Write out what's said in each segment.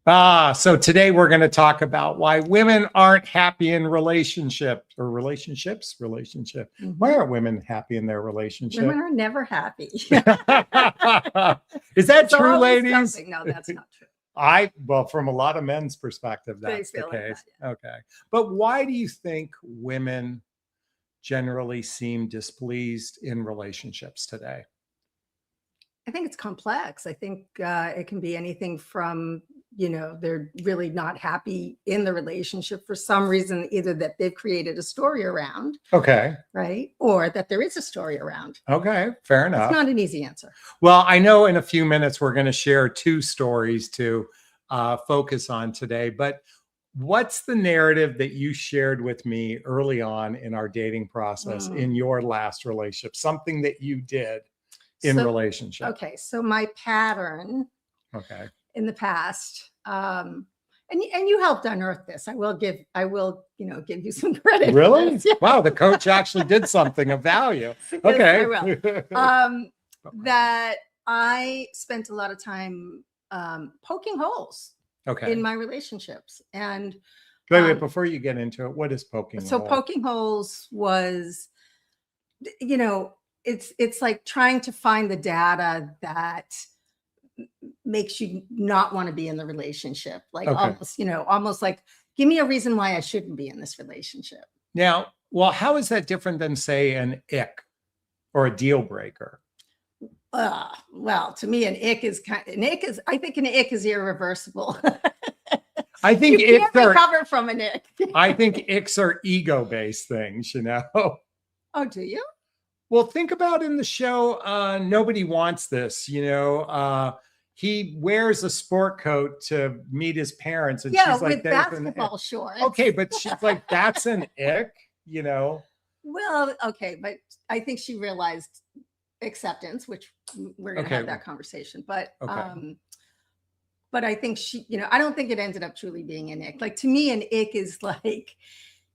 So today we're going to talk about why women aren't happy in relationships. Why aren't women happy in their relationship? Women are never happy. Is that true, ladies? Something. No, that's not true. Well, from a lot of men's perspective, that's the case. Like that, yeah. Okay. But why do you think women generally seem displeased in relationships today? I think it's complex. I think it can be anything from, they're really not happy in the relationship for some reason, either that they've created a story around. Okay. Right. Or that there is a story around. Okay. Fair enough. It's not an easy answer. Well, I know in a few minutes we're going to share two stories to focus on today, but what's the narrative that you shared with me early on in our dating process in your last relationship? Something that you did in relationship. Okay. So my pattern in the past, and you helped unearth this. I will give you some credit. Really? Yeah. Wow. The coach actually did something of value. Okay. Yes, I will. That I spent a lot of time poking holes in my relationships. And wait, before you get into it, what is poking holes? So poking holes was, it's like trying to find the data that makes you not want to be in the relationship. Like almost like, give me a reason why I shouldn't be in this relationship. Now, well, how is that different than, say, an ick or a deal breaker? Well, to me, I think an ick is irreversible. I think you can't recover from an ick. I think icks are ego-based things, Oh, do you? Well, think about in the show, Nobody Wants This, he wears a sport coat to meet his parents. And she's like, with basketball shorts. Okay, but she's like, that's an ick, Well, okay, but I think she realized acceptance, which we're going to have that conversation. But but I think she, I don't think it ended up truly being an ick. Like, to me, an ick is like,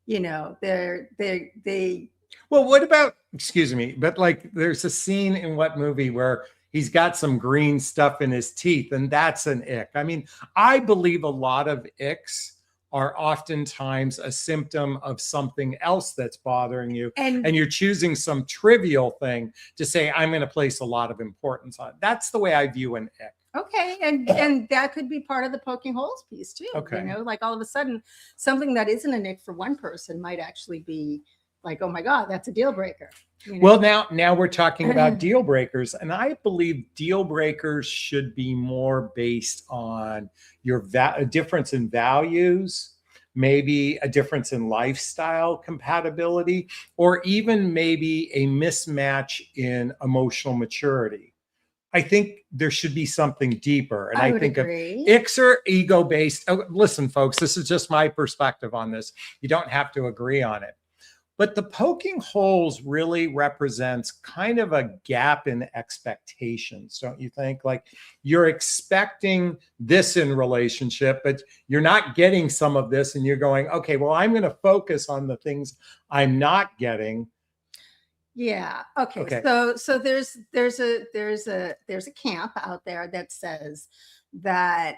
they. Well, what about, excuse me, but like there's a scene in what movie where he's got some green stuff in his teeth, and that's an ick. I mean, I believe a lot of icks are oftentimes a symptom of something else that's bothering you. And you're choosing some trivial thing to say, I'm going to place a lot of importance on. That's the way I view an ick. Okay. And that could be part of the poking holes piece too. Okay. Like all of a sudden, something that isn't an ick for one person might actually be like, oh my God, that's a deal breaker. Well, now we're talking about deal breakers, and I believe deal breakers should be more based on a difference in values, maybe a difference in lifestyle compatibility, or even maybe a mismatch in emotional maturity. I think there should be something deeper. And I think icks are ego-based. Oh, listen, folks, this is just my perspective on this. You don't have to agree on it. But the poking holes really represents kind of a gap in expectations, don't you think? Like, you're expecting this in relationship, but you're not getting some of this, and you're going, okay, well, I'm going to focus on the things I'm not getting. Yeah. Okay. So there's a camp out there that says that,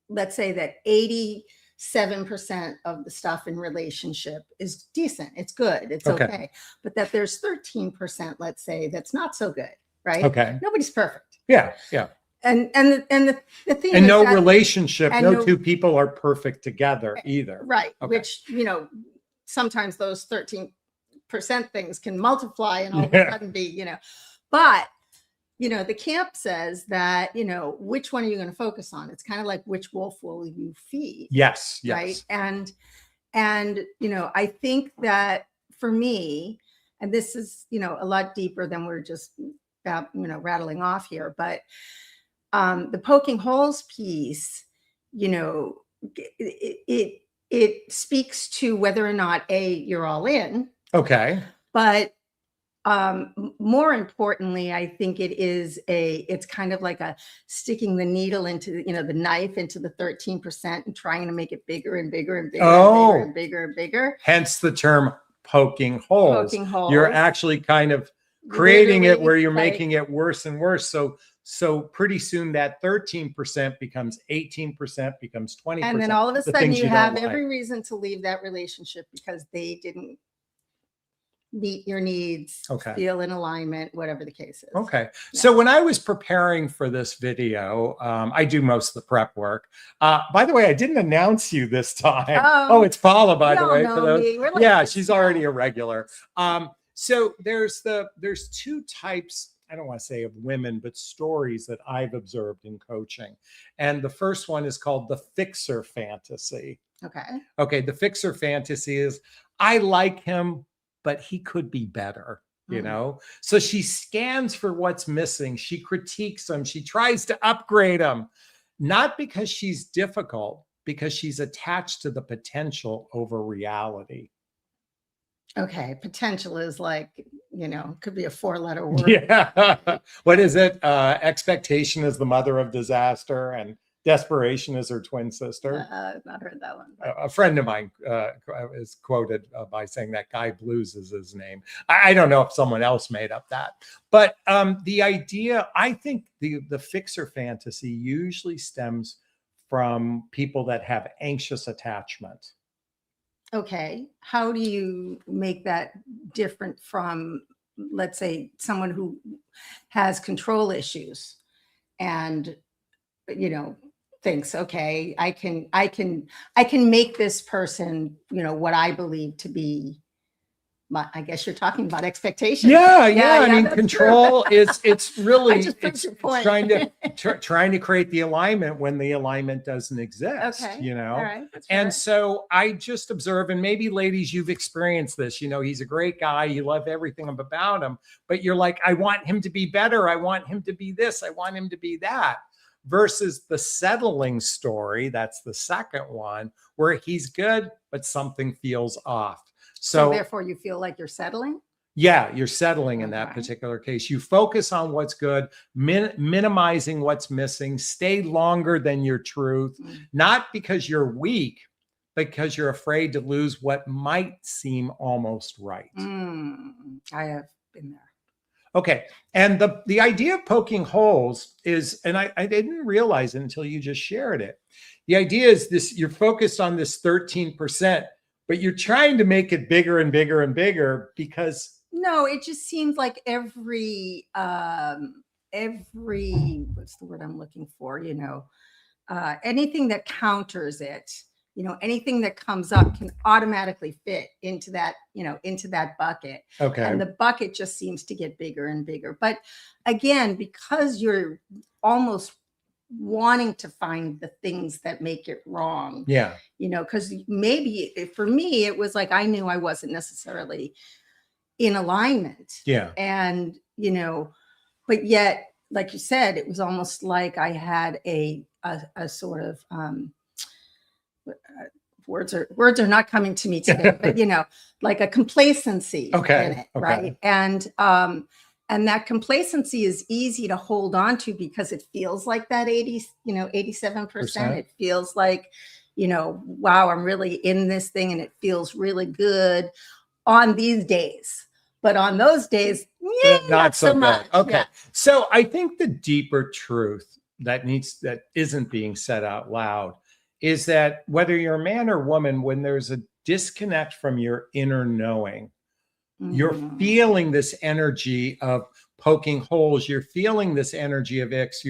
let's say that 87% of the stuff in relationship is decent. It's good. It's okay. But that there's 13%, let's say, that's not so good. Right. Okay. Nobody's perfect. Yeah. Yeah. And the thing and is no relationship, no two people are perfect together either. Right. Okay. Which, sometimes those 13% things can multiply and all of a sudden be, but the camp says that, which one are you going to focus on? It's kind of like, which wolf will you feed? Yes. Right. And I think that for me, and this is, a lot deeper than we're just, rattling off here, but the poking holes piece, it speaks to whether or not you're all in. Okay. But more importantly, I think it's kind of like a sticking the needle into, the knife into the 13% and trying to make it bigger and bigger and bigger and bigger and bigger. Hence the term poking holes. You're actually kind of creating it where you're making it worse and worse. So So pretty soon that 13% becomes 18%, becomes 20%. And then all of a the sudden things you don't have like. every reason to leave that relationship because they didn't meet your needs, Okay. feel in alignment, whatever the case is. Okay. Yeah. So when I was preparing for this video, I do most of the prep work. By the way, I didn't announce you this time. Oh, it's Paula, by the way. For those. Yeah, she's already a regular. So there's two types, I don't want to say of women, but stories that I've observed in coaching. And the first one is called the fixer fantasy. Okay. Okay. The fixer fantasy is, I like him, but he could be better. You know, so she scans for what's missing. She critiques him. She tries to upgrade him, not because she's difficult, because she's attached to the potential over reality. Okay. Potential is like, you know, could be a 4-letter word. Yeah. What is it? Expectation is the mother of disaster, and desperation is her twin sister. I've not heard that one. A friend of mine is quoted by saying that Guy Blues is his name. I don't know if someone else made up that, but the idea, I think the fixer fantasy usually stems from people that have anxious attachment. Okay. How do you make that different from, let's say, someone who has control issues and, you know, thinks, okay, I can make this person, you know, what I believe to be my, I guess you're talking about expectations. Yeah. I mean, control is, it's really, it's trying to create the alignment when the alignment doesn't exist, okay. you know? All right. And so I just observe, and maybe ladies, you've experienced this, you know, he's a great guy. You love everything about him, but you're like, I want him to be better. I want him to be this. I want him to be that. Versus the settling story, that's the second one, where he's good, but something feels off. So therefore you feel like you're settling? Yeah, you're settling in that particular case. You focus on what's good, minimizing what's missing, stay longer than your truth, not because you're weak, because you're afraid to lose what might seem almost right. I have been there. Okay. And the idea of poking holes is, and I didn't realize it until you just shared it. The idea is this, you're focused on this 13%, but you're trying to make it bigger and bigger and bigger because. No, it just seems like every, what's the word I'm looking for? You know, anything that counters it, you know, anything that comes up can automatically fit into that, you know, into that bucket. Okay. And the bucket just seems to get bigger and bigger. But again, because you're almost wanting to find the things that make it wrong. Yeah. You know, because maybe for me, it was like I knew I wasn't necessarily in alignment. Yeah. And, you know, but yet, like you said, it was almost like I had a sort of words are not coming to me today, but you know, like a complacency in it, right? And that complacency is easy to hold on to because it feels like that 87%. It feels like, you know, wow, I'm really in this thing and it feels really good on these days. But on those days, not so much. Okay. Yeah. So I think the deeper truth that isn't being said out loud is that whether you're a man or woman, when there's a disconnect from your inner knowing, you're feeling this energy of poking holes. You're feeling this energy of X.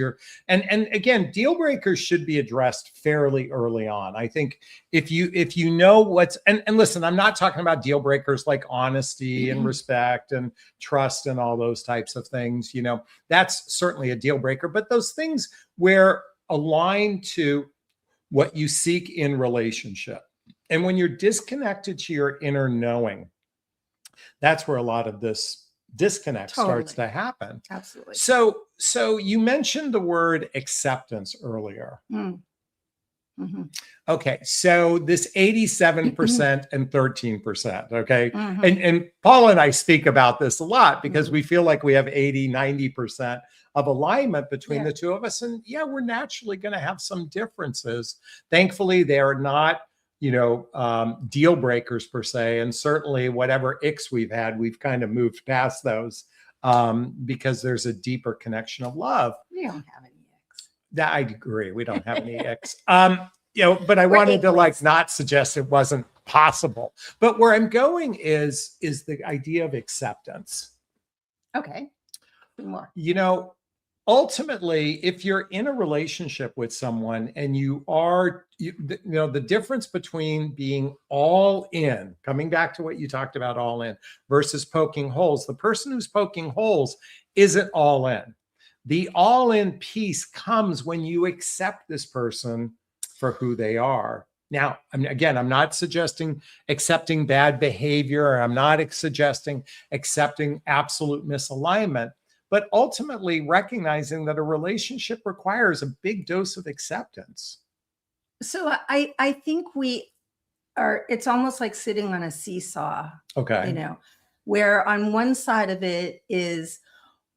And again, deal breakers should be addressed fairly early on. I think if you know what's, and listen, I'm not talking about deal breakers like honesty and respect and trust and all those types of things. You know, that's certainly a deal breaker, but those things where aligned to what you seek in relationship. And when you're disconnected to your inner knowing, that's where a lot of this disconnect starts to happen. Absolutely. So you mentioned the word acceptance earlier. Okay. So this 87% and 13%. Okay. And Paula and I speak about this a lot because we feel like we have 80-90% of alignment between the two of us. And we're naturally going to have some differences. Thankfully, they are not, you know, deal breakers per se. And certainly whatever icks we've had, we've kind of moved past those. because there's a deeper connection of love. We don't have any icks. That I agree. We don't have any icks. But I We're wanted to like ickless. not suggest it wasn't possible. But where I'm going is the idea of acceptance. Okay. More. Ultimately, if you're in a relationship with someone and the difference between being all in, coming back to what you talked about, all in versus poking holes, the person who's poking holes isn't all in. The all in piece comes when you accept this person for who they are. Now, I'm not suggesting accepting bad behavior, or I'm not suggesting accepting absolute misalignment, but ultimately recognizing that a relationship requires a big dose of acceptance. So I think it's almost like sitting on a seesaw. Okay. Where on one side of it is,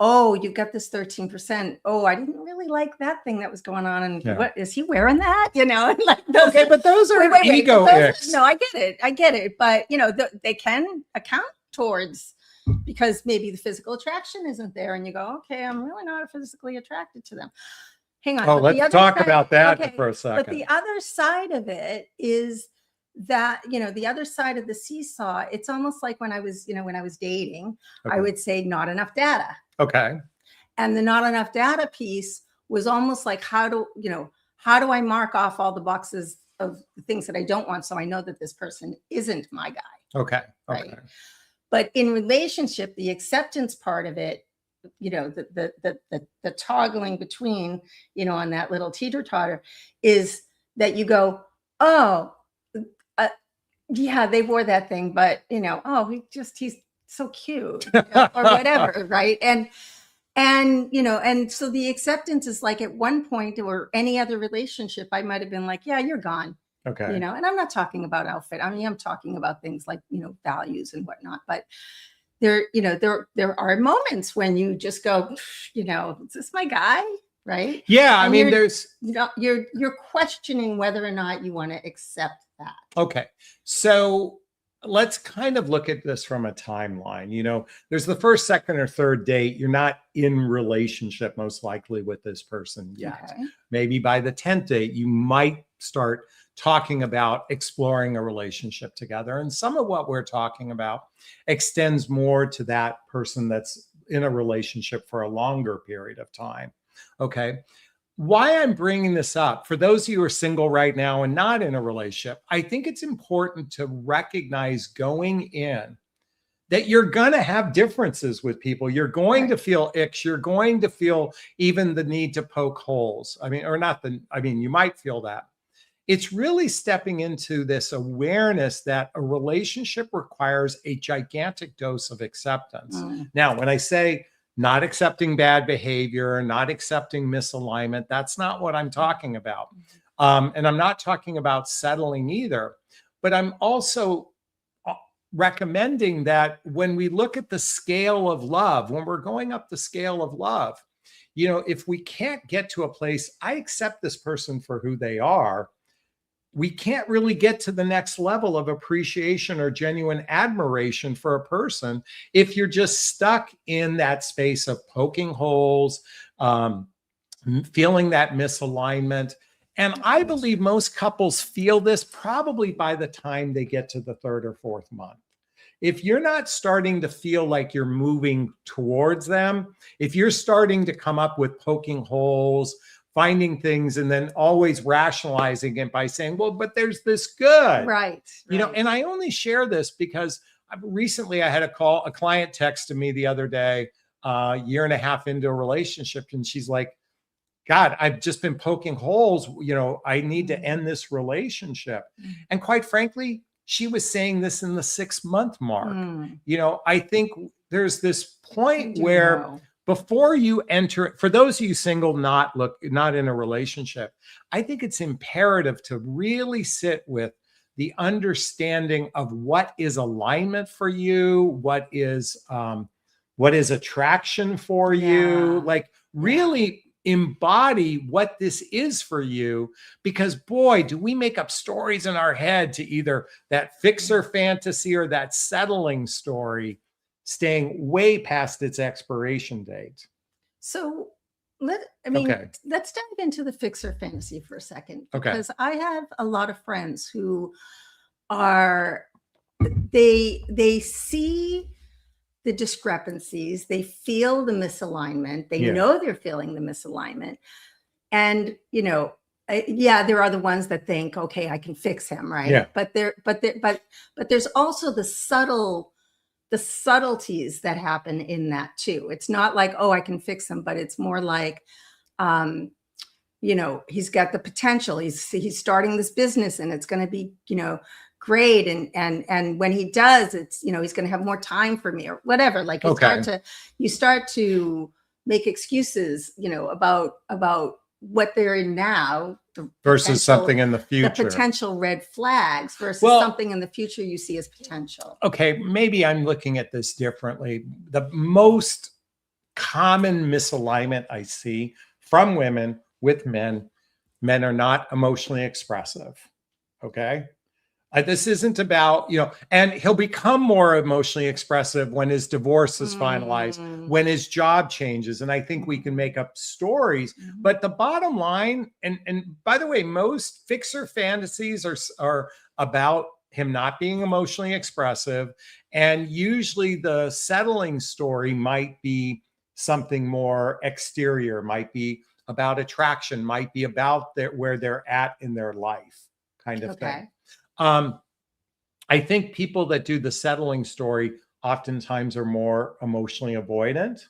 oh, you got this 13%. Oh, I didn't really like that thing that was going on. And what is he wearing that? Like those, okay, but those are ego icks. No, I get it. But they can account towards, because maybe the physical attraction isn't there, and you go, okay, I'm really not physically attracted to them. Hang on. Oh, let's talk about that for a second. But the other side of it is that, the other side of the seesaw, it's almost like when I was dating, I would say not enough data. Okay. And the not enough data piece was almost like, how do I mark off all the boxes of the things that I don't want, so I know that this person isn't my guy. Okay. Right? But in relationship, the acceptance part of it, the toggling between, on that little teeter-totter, is that you go, oh, yeah, they wore that thing, but oh, he's so cute, or whatever, right? And so the acceptance is like, at one point, or any other relationship, I might have been like, yeah, you're gone. Okay. And I'm not talking about outfit. I'm talking about things like, values and whatnot. But there are moments when you just go, is this my guy? Right. Yeah. And you're questioning whether or not you want to accept that. Okay. So let's kind of look at this from a timeline. There's the first, second, or third date. You're not in relationship most likely with this person yet. Okay. Maybe by the 10th date, you might start talking about exploring a relationship together. And some of what we're talking about extends more to that person that's in a relationship for a longer period of time. Okay. Why I'm bringing this up, for those of you who are single right now and not in a relationship, I think it's important to recognize going in that you're going to have differences with people. You're going to feel icks. You're going to feel even the need to poke holes. You might feel that. It's really stepping into this awareness that a relationship requires a gigantic dose of acceptance. Now, when I say not accepting bad behavior, not accepting misalignment, that's not what I'm talking about. And I'm not talking about settling either. But I'm also recommending that when we look at the scale of love, when we're going up the scale of love, if we can't get to a place, I accept this person for who they are, we can't really get to the next level of appreciation or genuine admiration for a person if you're just stuck in that space of poking holes, feeling that misalignment. And I believe most couples feel this probably by the time they get to the third or fourth month. If you're not starting to feel like you're moving towards them, if you're starting to come up with poking holes, finding things, and then always rationalizing it by saying, well, but there's this good. Right. And I only share this because recently I had a client texted me the other day, a year and a half into a relationship. And she's like, God, I've just been poking holes. I need to end this relationship. And quite frankly, she was saying this in the 6-month mark. I think there's this point where before you enter, for those of you single, not in a relationship, I think it's imperative to really sit with the understanding of what is alignment for you, what is attraction for you, like really embody what this is for you, because boy, do we make up stories in our head to either that fixer fantasy or that settling story. staying way past its expiration date. So let's dive into the fixer fantasy for a second, because I have a lot of friends who are, they see the discrepancies, they feel the misalignment, they know they're feeling the misalignment. And, there are the ones that think, okay, I can fix him, right? Yeah. But there's also the subtleties that happen in that too. It's not like, oh, I can fix him, but it's more like, he's got the potential. He's starting this business, and it's going to be, great. And when he does, it's, he's going to have more time for me or whatever. Like you start to make excuses, about what they're in now versus something in the future, the potential red flags versus something in the future you see as potential. Okay. Maybe I'm looking at this differently. The most common misalignment I see from women with men are not emotionally expressive. Okay. This isn't about, and he'll become more emotionally expressive when his divorce is finalized, when his job changes. And I think we can make up stories, but the bottom line, and by the way, most fixer fantasies are about him not being emotionally expressive. And usually the settling story might be something more exterior, might be about attraction, might be about where they're at in their life kind of thing. I think people that do the settling story oftentimes are more emotionally avoidant.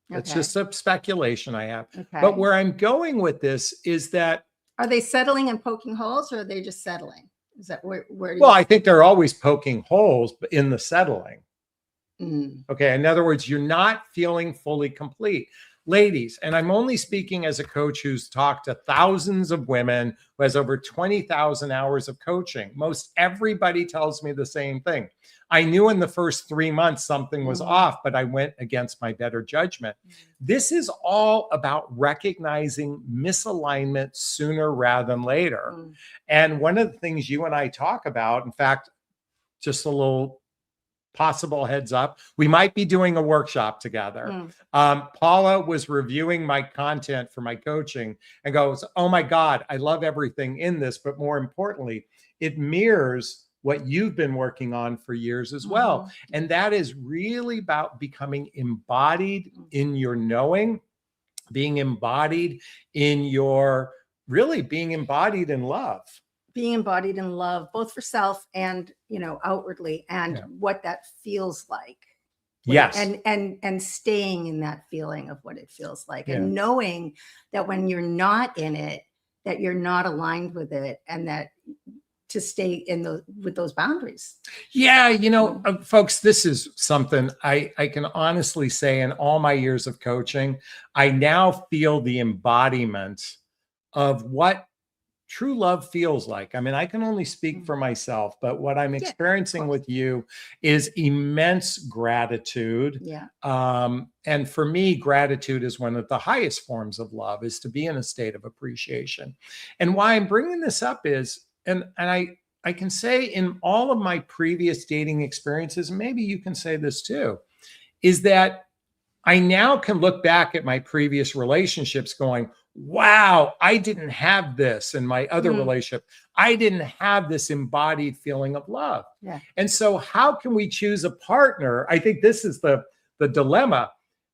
It's just a speculation I have. But where I'm going with this is that, are they settling and poking holes, or are they just settling? Is that where I think they're always poking holes in the settling. Okay. In other words, you're not feeling fully complete. Ladies, and I'm only speaking as a coach who's talked to thousands of women, who has over 20,000 hours of coaching. Most everybody tells me the same thing. I knew in the first 3 months something was off, but I went against my better judgment. This is all about recognizing misalignment sooner rather than later. And one of the things you and I talk about, in fact, just a little possible heads up, we might be doing a workshop together. Paula was reviewing my content for my coaching and goes, oh my God, I love everything in this, but more importantly, it mirrors what you've been working on for years as well. And that is really about becoming embodied in your knowing, being embodied in your, really being embodied in love. Being embodied in love, both for self and, outwardly, and what that feels like. Yes. And staying in that feeling of what it feels like, and knowing that when you're not in it, that you're not aligned with it, and that to stay with those boundaries. Yeah. Folks, this is something I can honestly say, in all my years of coaching, I now feel the embodiment of what true love feels like. I mean, I can only speak for myself, but what I'm experiencing with you is immense gratitude. And for me, gratitude is one of the highest forms of love, is to be in a state of appreciation. And why I'm bringing this up is, and I can say in all of my previous dating experiences, and maybe you can say this too, is that I now can look back at my previous relationships going, wow, I didn't have this in my other relationship. I didn't have this embodied feeling of love. And so how can we choose a partner? I think this is the dilemma.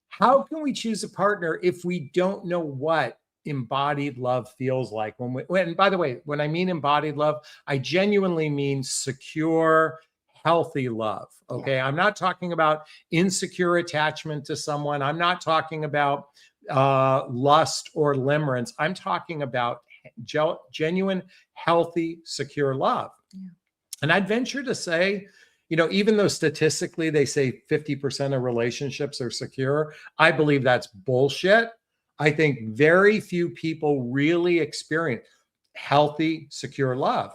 How can we choose a partner if we don't know what embodied love feels like? And by the way, when I mean embodied love, I genuinely mean secure, healthy love. Okay. I'm not talking about insecure attachment to someone. I'm not talking about lust or limerence. I'm talking about genuine, healthy, secure love. And I'd venture to say, even though statistically they say 50% of relationships are secure, I believe that's bullshit. I think very few people really experience healthy, secure love.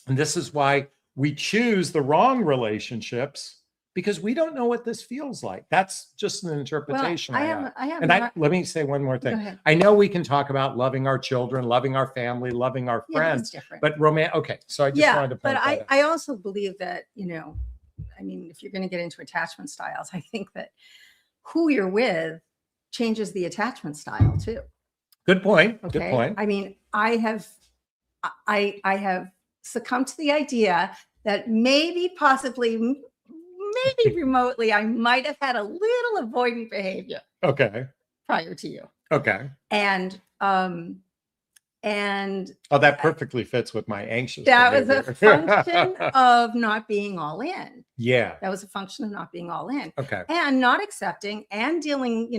And this is why we choose the wrong relationships, because we don't know what this feels like. That's just an interpretation. Let me say one more thing. I know we can talk about loving our children, loving our family, loving our friends, but okay. So I just wanted to point that out. I also believe that, I mean, if you're going to get into attachment styles, I think that who you're with changes the attachment style too. Good point. Okay. Good point. I mean, I have succumbed to the idea that maybe, possibly, maybe remotely, I might have had a little avoidant behavior. Okay. Prior to you. Okay. And that perfectly fits with my anxious. That was a function of not being all in. Yeah. That was a function of not being all in. Okay. And not accepting and dealing,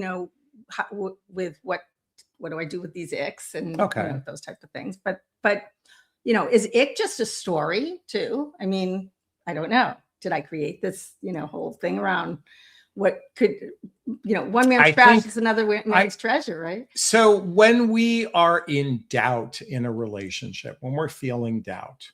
with what do I do with these icks and those types of things. But is ick just a story too? I mean, I don't know. Did I create this, whole thing around what could, one man's trash is another man's treasure, right? So when we are in doubt in a relationship, when we're feeling doubt,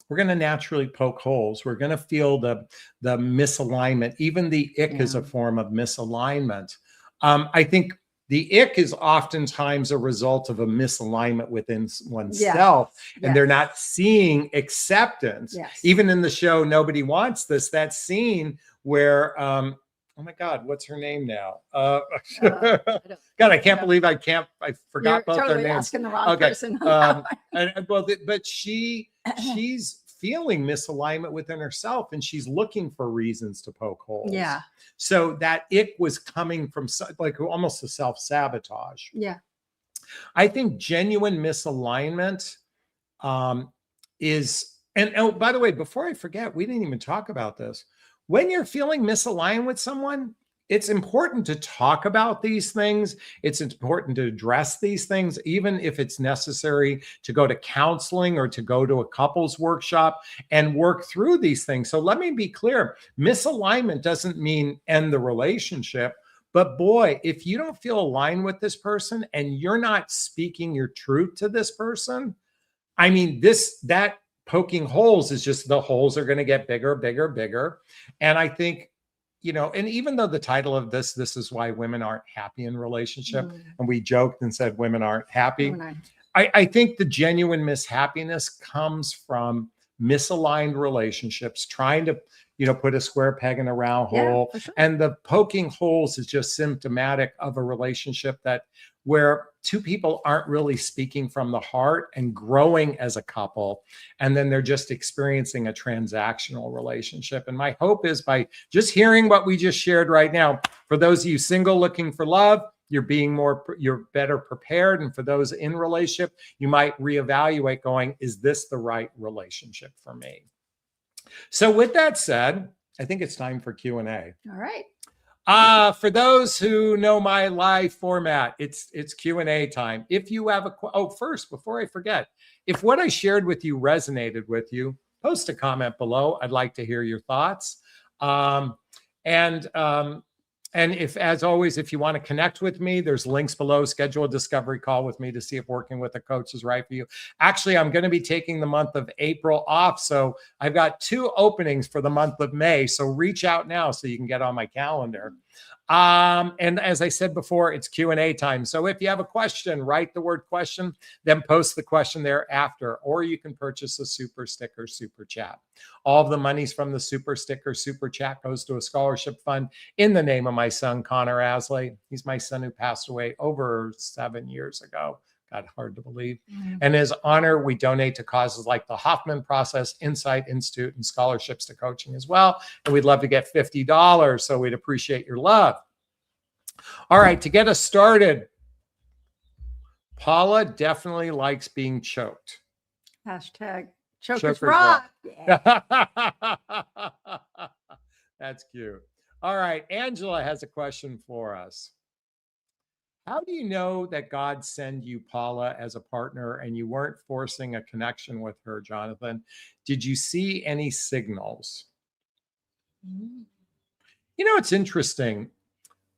we're going to naturally poke holes. We're going to feel the misalignment. Even the ick is a form of misalignment. I think the ick is oftentimes a result of a misalignment within oneself, and they're not seeing acceptance. Yes. Even in the show Nobody Wants This, that scene where oh my God, what's her name now? God, I can't believe I forgot both totally their names. Asking the wrong person. But she's feeling misalignment within herself, and she's looking for reasons to poke holes. Yeah. So that ick was coming from like almost a self-sabotage. Yeah. I think genuine misalignment is, and oh, by the way, before I forget, we didn't even talk about this. When you're feeling misaligned with someone, it's important to talk about these things. It's important to address these things, even if it's necessary to go to counseling or to go to a couples workshop and work through these things. So let me be clear. Misalignment doesn't mean end the relationship. But boy, if you don't feel aligned with this person and you're not speaking your truth to this person, I mean, that poking holes is just, the holes are going to get bigger, bigger, bigger. And I think, and even though the title of this is why women aren't happy in relationship, and we joked and said women aren't happy. I think the genuine mishappiness comes from misaligned relationships, trying to, put a square peg in a round hole. For sure. And the poking holes is just symptomatic of a relationship where two people aren't really speaking from the heart and growing as a couple. And then they're just experiencing a transactional relationship. And my hope is, by just hearing what we just shared right now, for those of you single looking for love, you're better prepared. And for those in relationship, you might reevaluate going, is this the right relationship for me? So with that said, I think it's time for Q&A. All right. For those who know my live format, it's Q&A time. If you have first, before I forget, if what I shared with you resonated with you, post a comment below. I'd like to hear your thoughts. And if, as always, if you want to connect with me, there's links below. Schedule a discovery call with me to see if working with a coach is right for you. Actually, I'm going to be taking the month of April off. So I've got 2 openings for the month of May. So reach out now so you can get on my calendar. And as I said before, it's Q&A time. So if you have a question, write the word question, then post the question thereafter, or you can purchase a super sticker, super chat. All of the monies from the super sticker, super chat goes to a scholarship fund in the name of my son, Connor Asley. He's my son who passed away over 7 years ago. God, hard to believe. And in his honor, we donate to causes like the Hoffman Process, Insight Institute, and scholarships to coaching as well. And we'd love to get $50. So we'd appreciate your love. All right, to get us started, Paula definitely likes being choked. Hashtag chokers rock. Yeah. That's cute. All right, Angela has a question for us. How do you know that God sent you Paula as a partner and you weren't forcing a connection with her, Jonathan? Did you see any signals? It's interesting.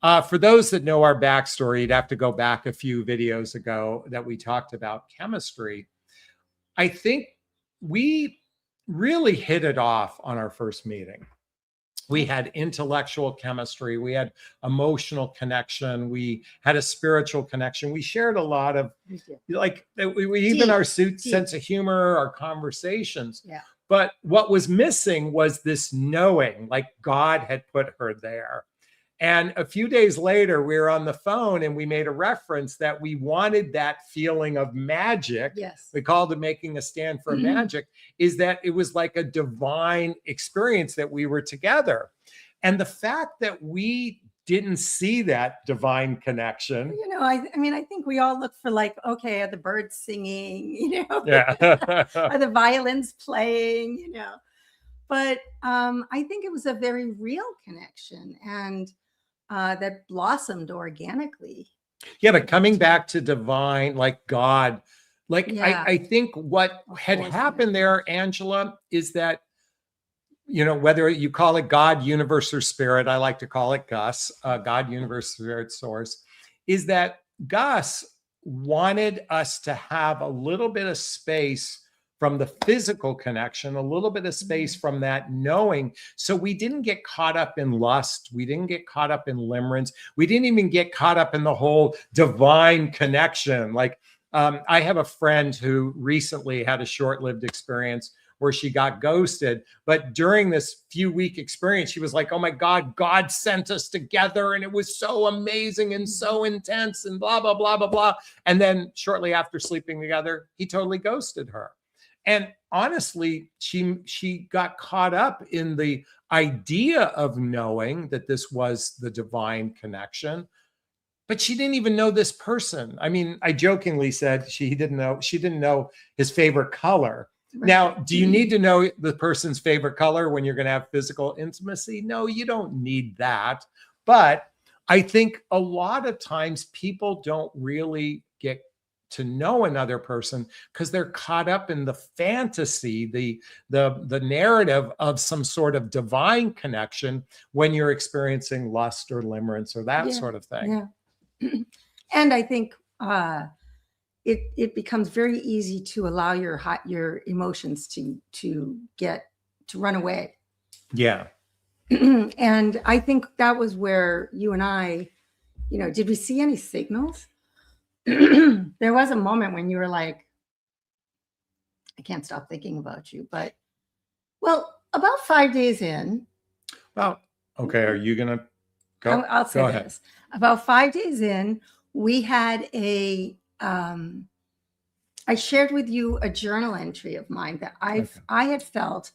For those that know our backstory, you'd have to go back a few videos ago that we talked about chemistry. I think we really hit it off on our first meeting. We had intellectual chemistry. We had emotional connection. We had a spiritual connection. We shared a lot of, like, even our sense of humor, our conversations. Yeah. But what was missing was this knowing, like God had put her there. And a few days later, we were on the phone and we made a reference that we wanted that feeling of magic. Yes. We called it making a stand for magic, is that it was like a divine experience that we were together. And the fact that we didn't see that divine connection. You know, I mean, I think we all look for like, okay, are the birds singing, you know, Yeah. are the violins playing, you know, but I think it was a very real connection and that blossomed organically. Yeah, but coming back to divine, like God, like Yeah. I think what had happened there, Angela, is that, you know, whether you call it God, universe, or spirit, I like to call it Gus, God, universe, spirit, source, is that Gus wanted us to have a little bit of space from the physical connection, a little bit of space from that knowing. So we didn't get caught up in lust. We didn't get caught up in limerence. We didn't even get caught up in the whole divine connection. Like I have a friend who recently had a short-lived experience where she got ghosted. But during this few-week experience, she was like, oh my God, God sent us together and it was so amazing and so intense and blah, blah, blah, blah, blah. And then shortly after sleeping together, he totally ghosted her. And honestly, she got caught up in the idea of knowing that this was the divine connection, but she didn't even know this person. I mean, I jokingly said she didn't know his favorite color. Right. Now, do you need to know the person's favorite color when you're going to have physical intimacy? No, you don't need that. But I think a lot of times people don't really get to know another person because they're caught up in the fantasy, the narrative of some sort of divine connection when you're experiencing lust or limerence or that sort of thing. Yeah. And I think it becomes very easy to allow your emotions to run away. Yeah. And I think that was where you and I, you know, did we see any signals? There was a moment when you were like, I can't stop thinking about you, but well, about 5 days in. Well, okay. Are you going to go? I'll say go this. Ahead. About 5 days in, we had I shared with you a journal entry of mine that I had felt,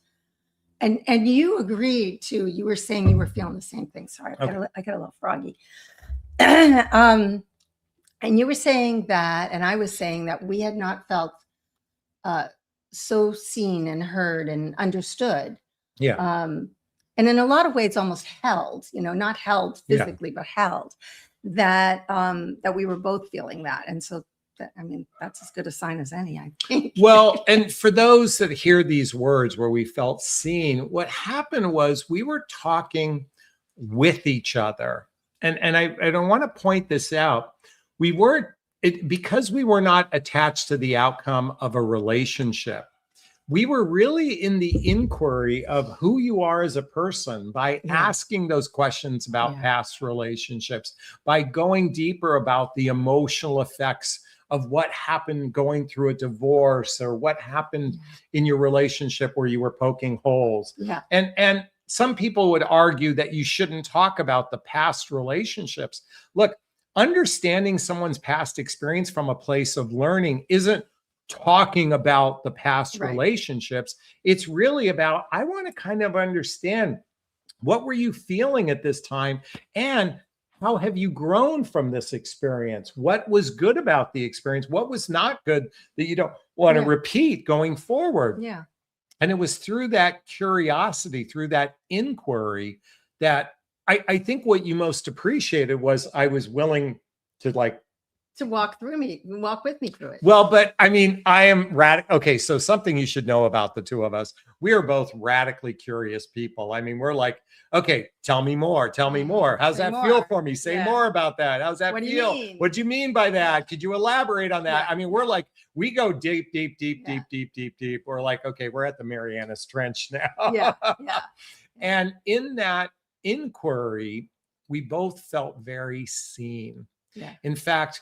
and you agreed to. You were saying you were feeling the same thing. Sorry, I got a little froggy. And you were saying that, and I was saying that we had not felt so seen and heard and understood. Yeah. And in a lot of ways, almost held. You know, not held physically, but held. That we were both feeling that, and so. I mean, that's as good a sign as any, I think. Well, and for those that hear these words where we felt seen, what happened was we were talking with each other. And I don't want to point this out. We weren't, because we were not attached to the outcome of a relationship. We were really in the inquiry of who you are as a person by asking those questions about past relationships, by going deeper about the emotional effects of what happened going through a divorce or what happened in your relationship where you were poking holes. Yeah. And some people would argue that you shouldn't talk about the past relationships. Look, understanding someone's past experience from a place of learning isn't talking about the past relationships. It's really about, I want to kind of understand, what were you feeling at this time? And how have you grown from this experience? What was good about the experience? What was not good that you don't want to repeat going forward? Yeah. And it was through that curiosity, through that inquiry, that I think what you most appreciated was I was willing to walk with me through it. Well, but I mean, I am radical. Okay, so something you should know about the two of us, we are both radically curious people. I mean, we're like, okay, tell me more. Tell me more. How's that feel for me? Say more about that. How's that feel? What do you mean by that? Could you elaborate on that? I mean, we're like, we go deep. We're like, okay, we're at the Marianas Trench now. Yeah. And in that inquiry, we both felt very seen. Yeah. In fact,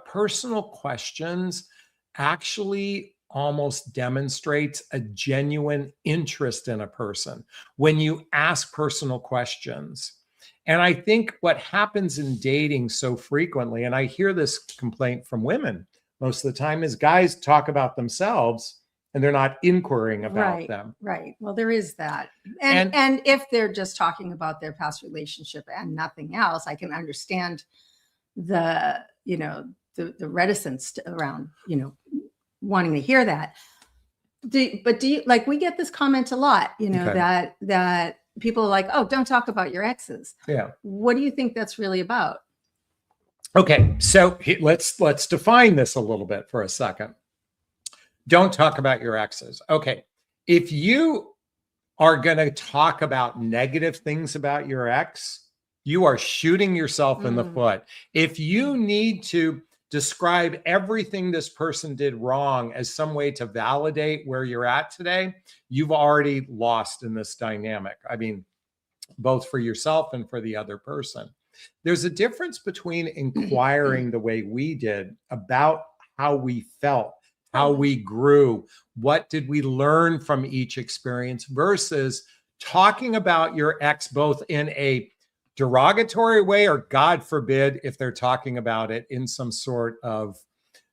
personal questions actually almost demonstrates a genuine interest in a person when you ask personal questions. And I think what happens in dating so frequently, and I hear this complaint from women most of the time, is guys talk about themselves and they're not inquiring about them. Right. Well, there is that. And if they're just talking about their past relationship and nothing else, I can understand the, the reticence around, wanting to hear that. But do you, like, we get this comment a lot, Okay. that people are like, oh, don't talk about your exes. Yeah. What do you think that's really about? Okay, so let's define this a little bit for a second. Don't talk about your exes. Okay, if you are going to talk about negative things about your ex, you are shooting yourself in the foot. If you need to describe everything this person did wrong as some way to validate where you're at today, you've already lost in this dynamic. I mean, both for yourself and for the other person. There's a difference between inquiring the way we did about how we felt, how we grew, what did we learn from each experience, versus talking about your ex both in a derogatory way, or God forbid, if they're talking about it in some sort of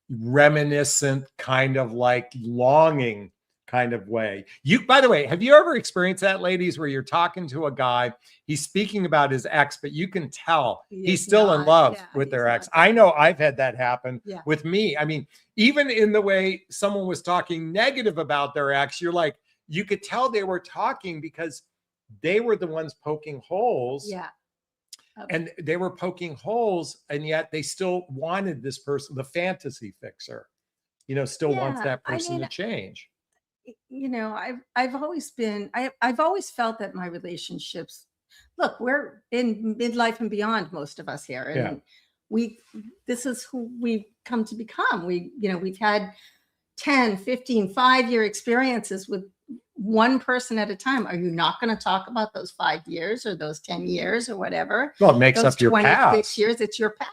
reminiscent kind of like longing kind of way. You, by the way, have you ever experienced that, ladies, where you're talking to a guy, he's speaking about his ex, but you can tell he's still in love with their ex? I know I've had that happen with me. I mean, even in the way someone was talking negative about their ex, you're like, you could tell they were talking because they were the ones poking holes. Yeah. And they were poking holes, and yet they still wanted this person, the fantasy fixer, still wants that person to change. I've always been, I've always felt that my relationships, look, we're in midlife and beyond, most of us here. And this is who we've come to become. We've had 10, 15, 5-year experiences with one person at a time. Are you not going to talk about those 5 years or those 10 years or whatever? Well, it makes those up your 26 past. years. It's your past.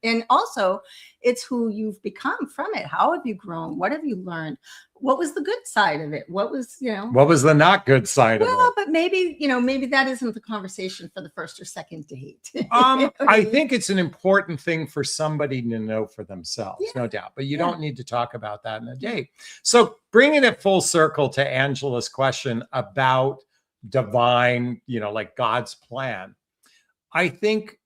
And also it's who you've become from it. How have you grown? What have you learned? What was the good side of it? What was, what was the not good side of it? Well, but maybe that isn't the conversation for the first or second date. I think it's an important thing for somebody to know for themselves, no doubt, but you don't need to talk about that in a date. So bringing it full circle to Angela's question about divine, like God's plan. I think,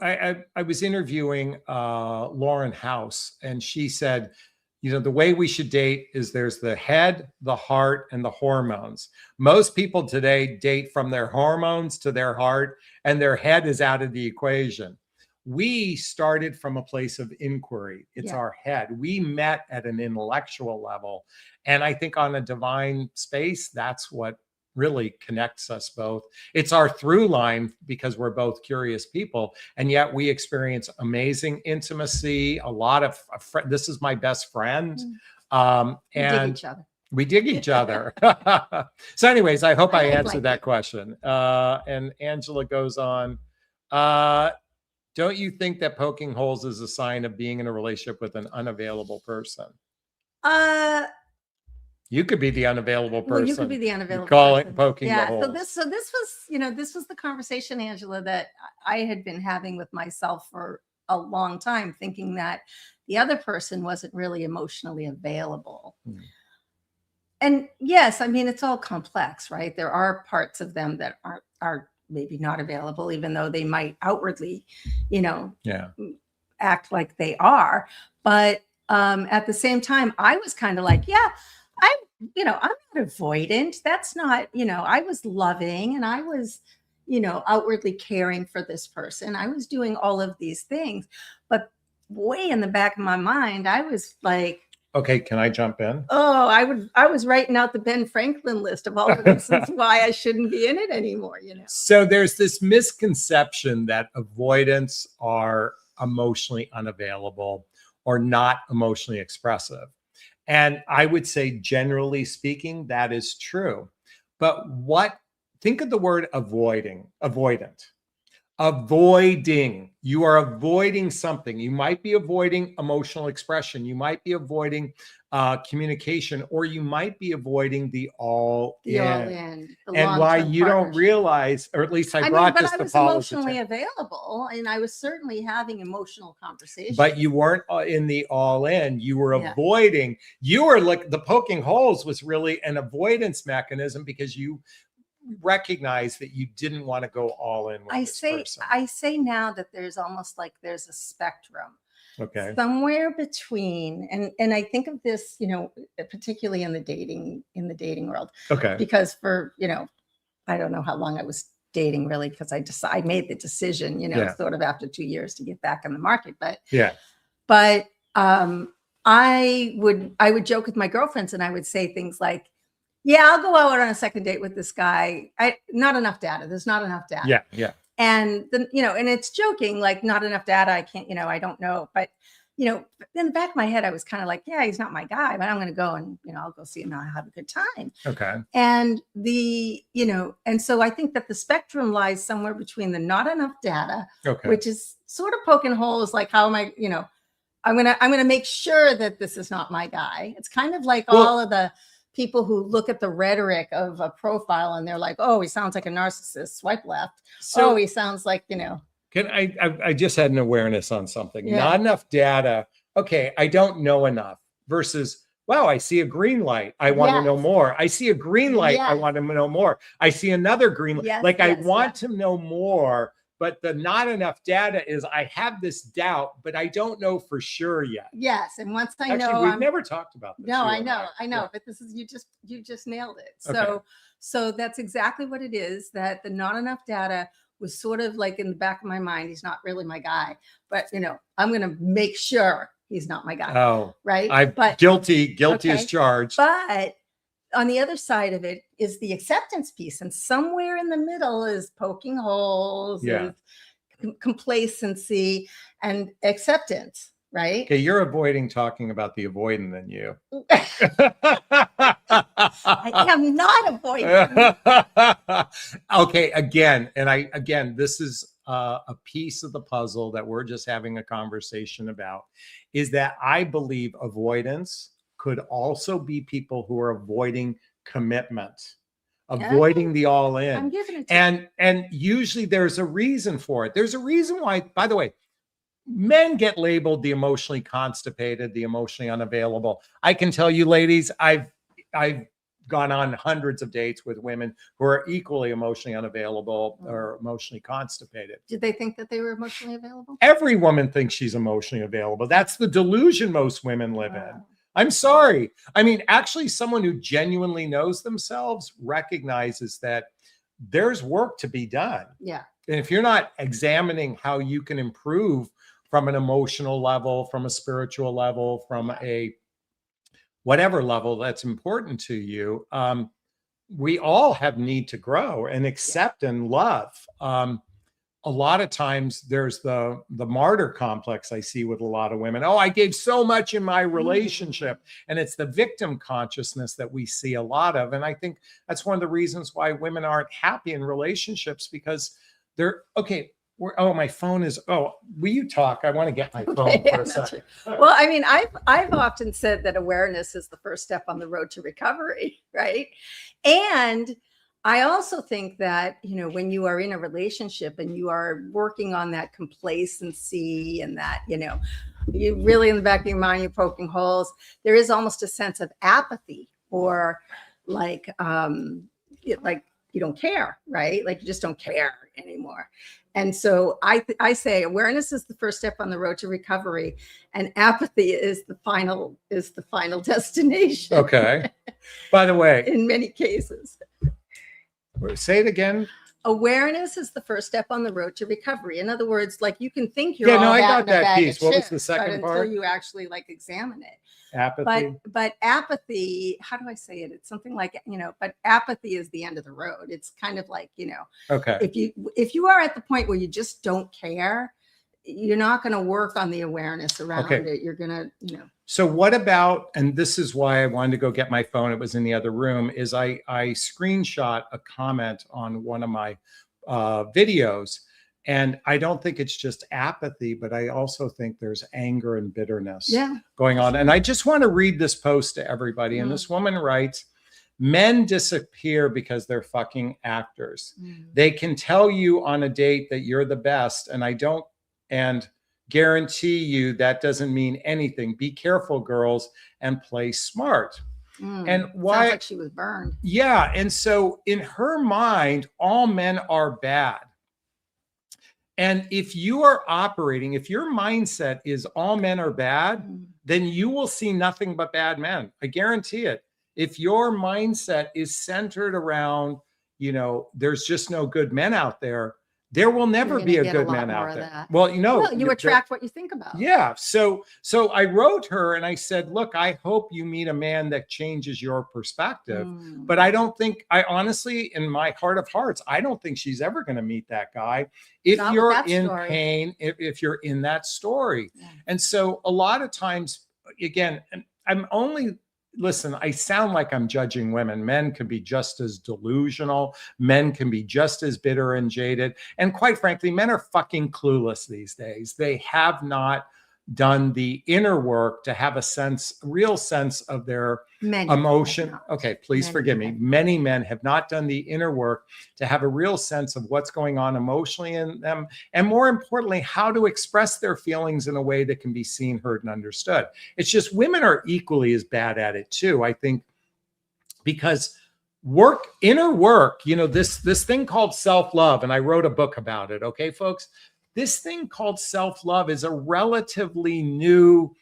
I was interviewing Lauren House, and she said, the way we should date is there's the head, the heart, and the hormones. Most people today date from their hormones to their heart, and their head is out of the equation. We started from a place of inquiry. It's our head. We met at an intellectual level. And I think on a divine space, that's what really connects us both. It's our through line because we're both curious people, and yet we experience amazing intimacy. A lot of this is my best friend, and we dig each other. So anyways, I hope I answered that question. And Angela goes on, don't you think that poking holes is a sign of being in a relationship with an unavailable person? You could be the unavailable person. Well, you could be the unavailable person. Poking the holes. So this was, this was the conversation, Angela, that I had been having with myself for a long time, thinking that the other person wasn't really emotionally available. And yes, I mean, it's all complex, right? There are parts of them that are maybe not available, even though they might outwardly, act like they are. But at the same time, I was kind of like, I'm not avoidant. That's not, I was loving, and I was, outwardly caring for this person. I was doing all of these things, but way in the back of my mind, I was like, okay, can I jump in? Oh, I was writing out the Ben Franklin list of all the reasons why I shouldn't be in it anymore, So there's this misconception that avoidants are emotionally unavailable or not emotionally expressive. And I would say, generally speaking, that is true. But think of the word avoidant. Avoiding. You are avoiding something. You might be avoiding emotional expression. You might be avoiding communication, or you might be avoiding the all The in. all-in, the And why long-term you don't partnership. realize, or at least I I mean, brought but this I to was Paula's emotionally attention. available, and I was certainly having emotional conversations. But you weren't in the all in. You were Yeah. avoiding. You were like, the poking holes was really an avoidance mechanism because you recognize that you didn't want to go all in with this person. I say now that there's almost like there's a spectrum. Okay. Somewhere between, and I think of this, you know, particularly in the dating world. Okay. Because for, you know, I don't know how long I was dating really, because I made the decision, you know, Yeah. sort of after 2 years to get back in the market. But Yeah. But I would joke with my girlfriends and I would say things like, yeah, I'll go out on a second date with this guy. Not enough data. There's not enough data. Yeah. Yeah. And then, you know, and it's joking, like not enough data. I can't, you know, I don't know. But, you know, in the back of my head, I was kind of like, yeah, he's not my guy, but I'm going to go and, you know, I'll go see him and I'll have a good time. Okay. And you know, and so I think that the spectrum lies somewhere between the not enough data, Okay. which is sort of poking holes. Like, how am I, you know, I'm going to make sure that this is not my guy. It's kind of like all of the people who look at the rhetoric of a profile and they're like, oh, he sounds like a narcissist, swipe left. So, oh, he sounds like, you know. I just had an awareness on something. Yeah. Not enough data. Okay, I don't know enough versus, wow, I see a green light. I want to know more. I see a green light. I want to know more. I see another green light. Like I want to know more, but the not enough data is I have this doubt, but I don't know for sure yet. Yes. And once I know, actually, we've never talked about this. No, I know. Yeah. But this is, you just nailed it. So, so that's exactly what it is, that the not enough data was sort of like in the back of my mind. He's not really my guy, but you know, I'm going to make sure he's not my guy. Oh, right. But guilty as charged. But on the other side of it is the acceptance piece. And somewhere in the middle is poking holes, and complacency and acceptance. Right. Okay, you're avoiding talking about the avoidant in you. I am not avoiding. Okay, again, this is a piece of the puzzle that we're just having a conversation about, is that I believe avoidance could also be people who are avoiding commitment, avoiding the all in. I'm giving it to and usually there's a reason for it. There's a reason why, by the way, men get labeled the emotionally constipated, the emotionally unavailable. I can tell you, ladies, I've gone on hundreds of dates with women who are equally emotionally unavailable or emotionally constipated. Did they think that they were emotionally available? Every woman thinks she's emotionally available. That's the delusion most women live in. I'm sorry. I mean, actually, someone who genuinely knows themselves recognizes that there's work to be done. Yeah. And if you're not examining how you can improve from an emotional level, from a spiritual level, from a whatever level that's important to you, we all have need to grow and accept and love. A lot of times there's the martyr complex I see with a lot of women. Oh, I gave so much in my relationship. And it's the victim consciousness that we see a lot of. And I think that's one of the reasons why women aren't happy in relationships, because they're, okay, oh, my phone is, will you talk? I want to get my phone for a second. Well, I mean, I've often said that awareness is the first step on the road to recovery, right? And I also think that, you know, when you are in a relationship and you are working on that complacency and that, you know, you really in the back of your mind, you're poking holes, there is almost a sense of apathy, or like you don't care, right? Like you just don't care anymore. And so I say awareness is the first step on the road to recovery, and apathy is the final destination. Okay. By the way, in many cases. Say it again. Awareness is the first step on the road to recovery. In other words, like you can think you're I got that piece. What was the second part? Until you actually like examine it. Apathy. But apathy, how do I say it? It's something like, you know, but apathy is the end of the road. It's kind of like, you know, okay, if you are at the point where you just don't care, you're not going to work on the awareness around it. You're going to, you know. So what about, and this is why I wanted to go get my phone, it was in the other room, is I screenshot a comment on one of my videos, And I don't think it's just apathy, but I also think there's anger and bitterness Yeah. going on. And I just want to read this post to everybody. And this woman writes, men disappear because they're fucking actors. They can tell you on a date that you're the best, and guarantee you that doesn't mean anything. Be careful, girls, and play smart. And why? Sounds like she was burned. Yeah. And so in her mind, all men are bad. And if you are operating, if your mindset is all men are bad, then you will see nothing but bad men. I guarantee it. If your mindset is centered around, there's just no good men out there, there will never be a good man out there. Well, you attract what you think about. Yeah. So I wrote her and I said, look, I hope you meet a man that changes your perspective. But I honestly, in my heart of hearts, I don't think she's ever going to meet that guy. If you're in pain, if you're in that story. Yeah. And so a lot of times, again, listen, I sound like I'm judging women. Men can be just as delusional. Men can be just as bitter and jaded. And quite frankly, men are fucking clueless these days. They have not done the inner work to have a real sense of their emotion. Okay, please forgive me. Many men have not done the inner work to have a real sense of what's going on emotionally in them. And more importantly, how to express their feelings in a way that can be seen, heard, and understood. It's just women are equally as bad at it too, I think, because inner work, this thing called self-love, and I wrote a book about it. Okay, folks. This thing called self-love is a relatively new,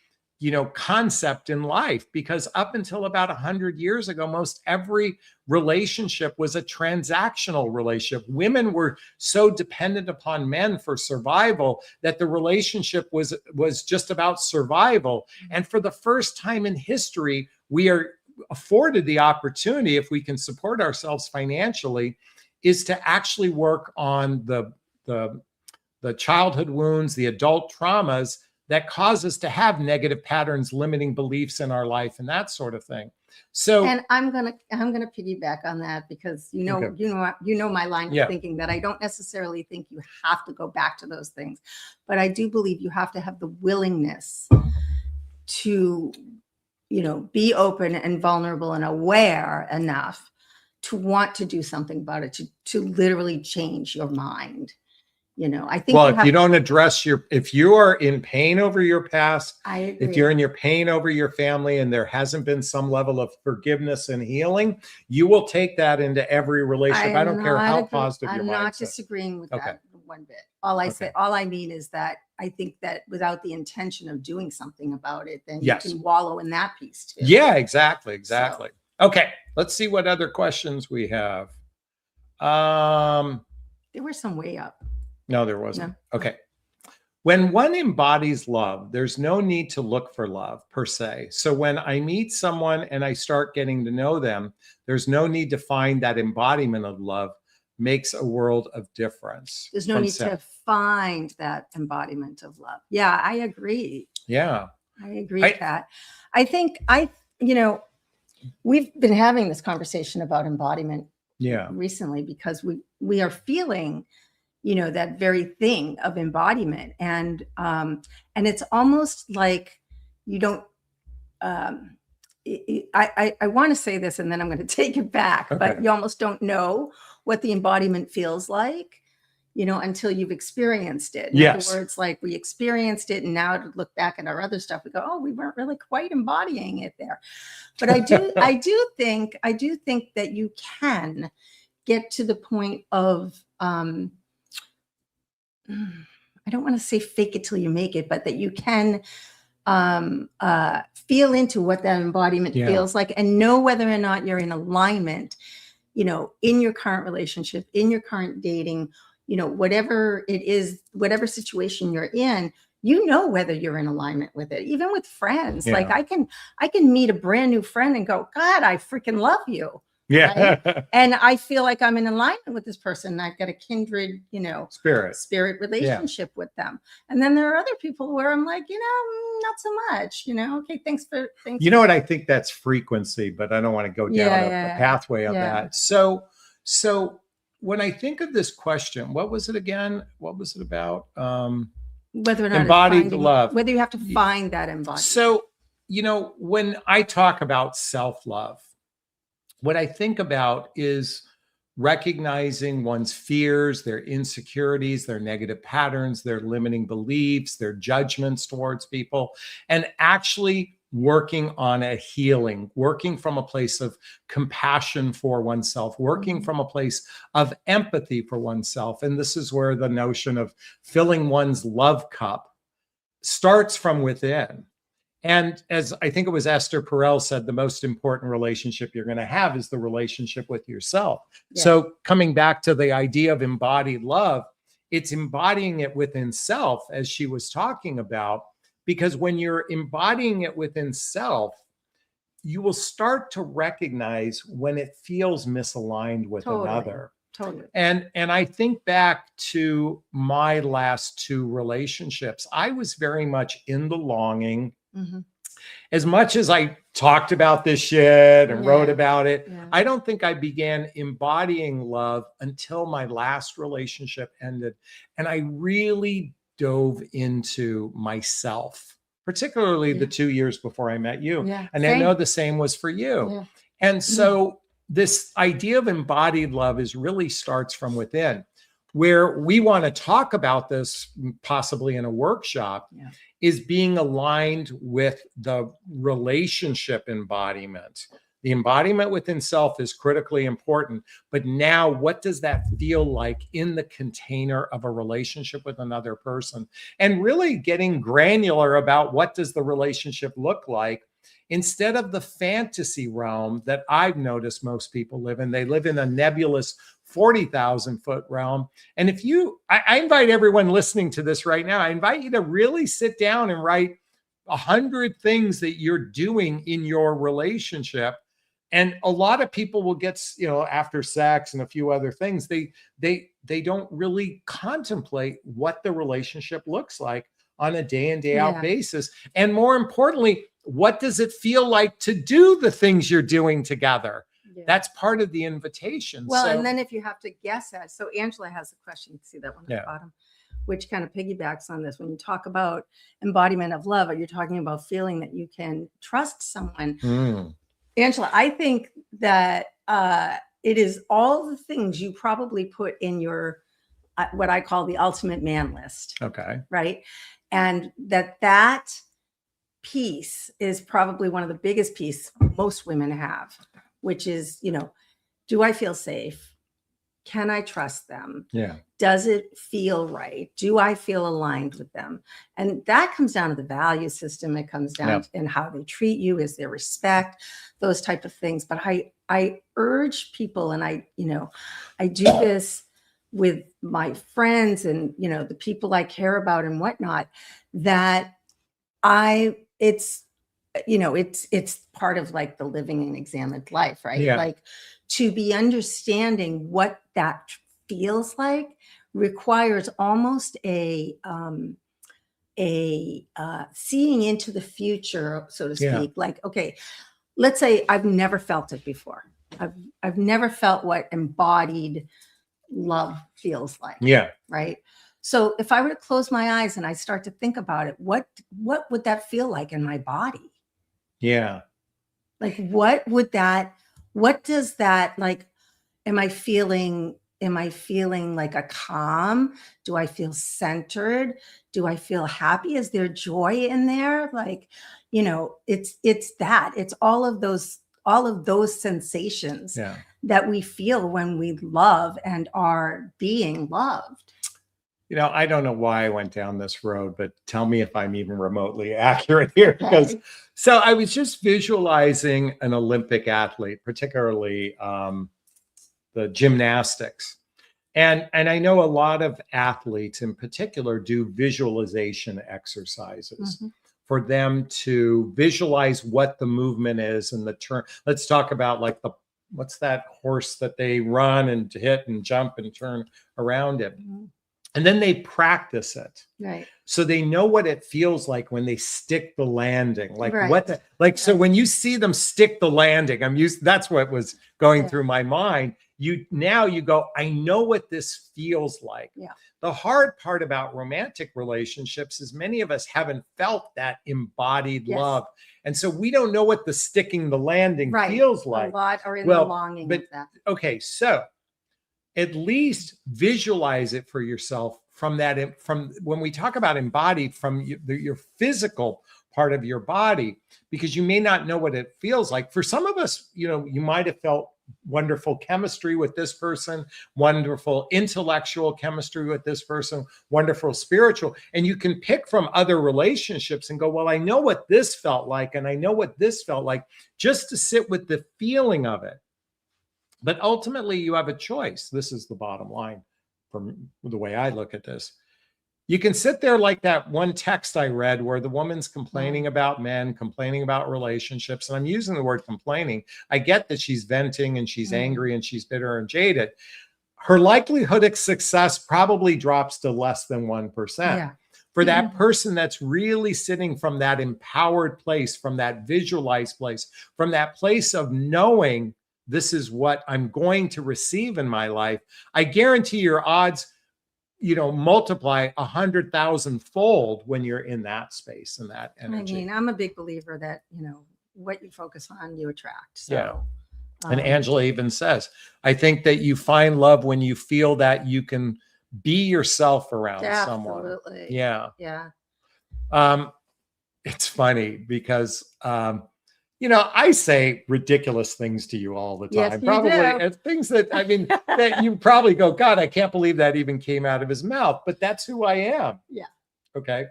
concept in life, because up until about 100 years ago, most every relationship was a transactional relationship. Women were so dependent upon men for survival that the relationship was just about survival. And for the first time in history, we are afforded the opportunity, if we can support ourselves financially, is to actually work on the childhood wounds, the adult traumas that cause us to have negative patterns, limiting beliefs in our life, and that sort of thing. So, and I'm gonna piggyback on that, because you know my line of thinking, that I don't necessarily think you have to go back to those things, but I do believe you have to have the willingness to, be open and vulnerable and aware enough to want to do something about it, to literally change your mind. I think. Well, if you don't address if you are in pain over your past, I agree. If you're in your pain over your family and there hasn't been some level of forgiveness and healing, you will take that into every relationship. I don't care how positive your mindset. I'm not disagreeing with that one bit. All I mean is that I think that without the intention of doing something about it, then you can wallow in that piece too. Yeah, exactly. So. Okay, let's see what other questions we have. There were some way up. No, there wasn't. No. Okay. When one embodies love, there's no need to look for love per se. So when I meet someone and I start getting to know them, there's no need to find that embodiment of love. Makes a world of difference. There's no need to find that embodiment of love. Yeah, I agree. Yeah. I agree with that. I think we've been having this conversation about embodiment recently, because we are feeling that very thing of embodiment. And it's almost like you don't, I want to say this and then I'm going to take it back, but you almost don't know what the embodiment feels like, until you've experienced it. In other words, like we experienced it, and now to look back at our other stuff, we go, oh, we weren't really quite embodying it there. But I do think that you can get to the point of, I don't want to say fake it till you make it, but that you can feel into what that embodiment feels like, and know whether or not you're in alignment, in your current relationship, in your current dating, whatever it is, whatever situation you're in, whether you're in alignment with it. Even with friends, like I can meet a brand new friend and go, God, I freaking love you. Yeah. Right? And I feel like I'm in alignment with this person. I've got a kindred, spirit relationship with them. And then there are other people where I'm like, not so much, okay, thanks. What I think that's frequency, but I don't want to go down a pathway of that. So when I think of this question, what was it again? What was it about? Whether or not Embodied love. whether you have to find that embodied. So, when I talk about self-love, what I think about is recognizing one's fears, their insecurities, their negative patterns, their limiting beliefs, their judgments towards people, and actually working on a healing, working from a place of compassion for oneself, working from a place of empathy for oneself. And this is where the notion of filling one's love cup starts from within. And as I think it was Esther Perel said, the most important relationship you're going to have is the relationship with yourself. Yeah. So coming back to the idea of embodied love, it's embodying it within self, as she was talking about, because when you're embodying it within self, you will start to recognize when it feels misaligned with another. Totally. And I think back to my last 2 relationships. I was very much in the longing. Mm-hmm. As much as I talked about this shit and wrote about it, I don't think I began embodying love until my last relationship ended. And I really dove into myself, particularly the 2 years before I met you. Yeah, and I know the same was for you. Yeah. And so this idea of embodied love really starts from within. Where we want to talk about this possibly in a workshop is being aligned with the relationship embodiment. The embodiment within self is critically important, but now what does that feel like in the container of a relationship with another person? And really getting granular about what does the relationship look like, instead of the fantasy realm that I've noticed most people live in. They live in a nebulous 40,000 foot realm. And if I invite everyone listening to this right now, I invite you to really sit down and write 100 things that you're doing in your relationship. And a lot of people will get, after sex and a few other things, they don't really contemplate what the relationship looks like on a day in, day out basis. And more importantly, what does it feel like to do the things you're doing together? Yeah. That's part of the invitation. Well, and then if you have to guess at, so Angela has a question, you can see that one at the bottom, which kind of piggybacks on this. When you talk about embodiment of love, or you're talking about feeling that you can trust someone. Angela, I think that it is all the things you probably put in your, what I call the ultimate man list. Okay. Right. And that piece is probably one of the biggest pieces most women have, which is, do I feel safe? Can I trust them? Yeah. Does it feel right? Do I feel aligned with them? And that comes down to the value system. It comes down in how they treat you, is there respect, those type of things. But I urge people, and I do this with my friends and, the people I care about and whatnot, that it's part of like the living an examined life, right? Yeah. Like to be understanding what that feels like requires almost a seeing into the future, so to speak. Yeah. Like, okay, let's say I've never felt it before. I've never felt what embodied love feels like. Yeah. Right. So if I were to close my eyes and I start to think about it, what would that feel like in my body? Yeah. Like, what does that, like, am I feeling like a calm? Do I feel centered? Do I feel happy? Is there joy in there? Like, it's all of those sensations that we feel when we love and are being loved. I don't know why I went down this road, but tell me if I'm even remotely accurate here. Because so I was just visualizing an Olympic athlete, particularly the gymnastics. And I know a lot of athletes in particular do visualization exercises for them to visualize what the movement is and the turn. Let's talk about like what's that horse that they run and hit and jump and turn around it. And then they practice it. Right. So they know what it feels like when they stick the landing. Like so when you see them stick the landing, that's what was going through my mind. now you go, I know what this feels like. Yeah. The hard part about romantic relationships is many of us haven't felt that embodied Yes. love. And so we don't know what the sticking the landing Right. feels A like. lot are in Well, the longing but of that. okay, so at least visualize it for yourself from that, from when we talk about embodied, from your physical part of your body, because you may not know what it feels like. For some of us, you know, you might have felt wonderful chemistry with this person, wonderful intellectual chemistry with this person, wonderful spiritual, and you can pick from other relationships and go, well, I know what this felt like, and I know what this felt like, just to sit with the feeling of it. But ultimately, you have a choice. This is the bottom line from the way I look at this. You can sit there like that one text I read where the woman's complaining about men, complaining about relationships. And I'm using the word complaining. I get that she's venting and she's angry and she's bitter and jaded. Her likelihood of success probably drops to less than 1%. Yeah. For that person that's really sitting from that empowered place, from that visualized place, from that place of knowing this is what I'm going to receive in my life, I guarantee your odds, you know, multiply 100,000 fold when you're in that space and that energy. I mean, I'm a big believer that, you know, what you focus on, you attract. So, yeah. And Angela even says, I think that you find love when you feel that you can be yourself around someone. Absolutely. Yeah. Yeah. It's funny because, you know, I say ridiculous things to you all the time. Yes, you probably do. It's things that, I mean, that you probably go, God, I can't believe that even came out of his mouth, but that's who I am. Yeah. Okay.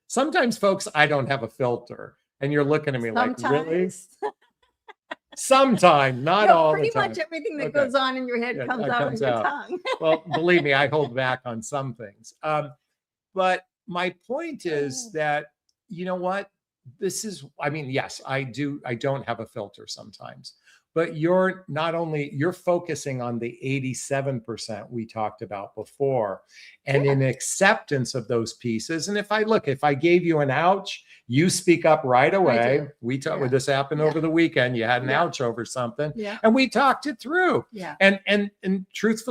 Sometimes, folks, I don't have a filter and you're looking at me like, really? Sometimes, not all the time. Pretty much everything that goes on in your head comes out on your tongue. Well, believe me, I hold back on some things. But my point is that, you know what? This is, I mean, yes, I don't have a filter sometimes, but you're focusing on the 87% we talked about before, and in acceptance of those pieces. And if I gave you an ouch, you speak up right away. We talked with this happened over the weekend. You had an ouch over something, and we talked it through. Yeah. And truth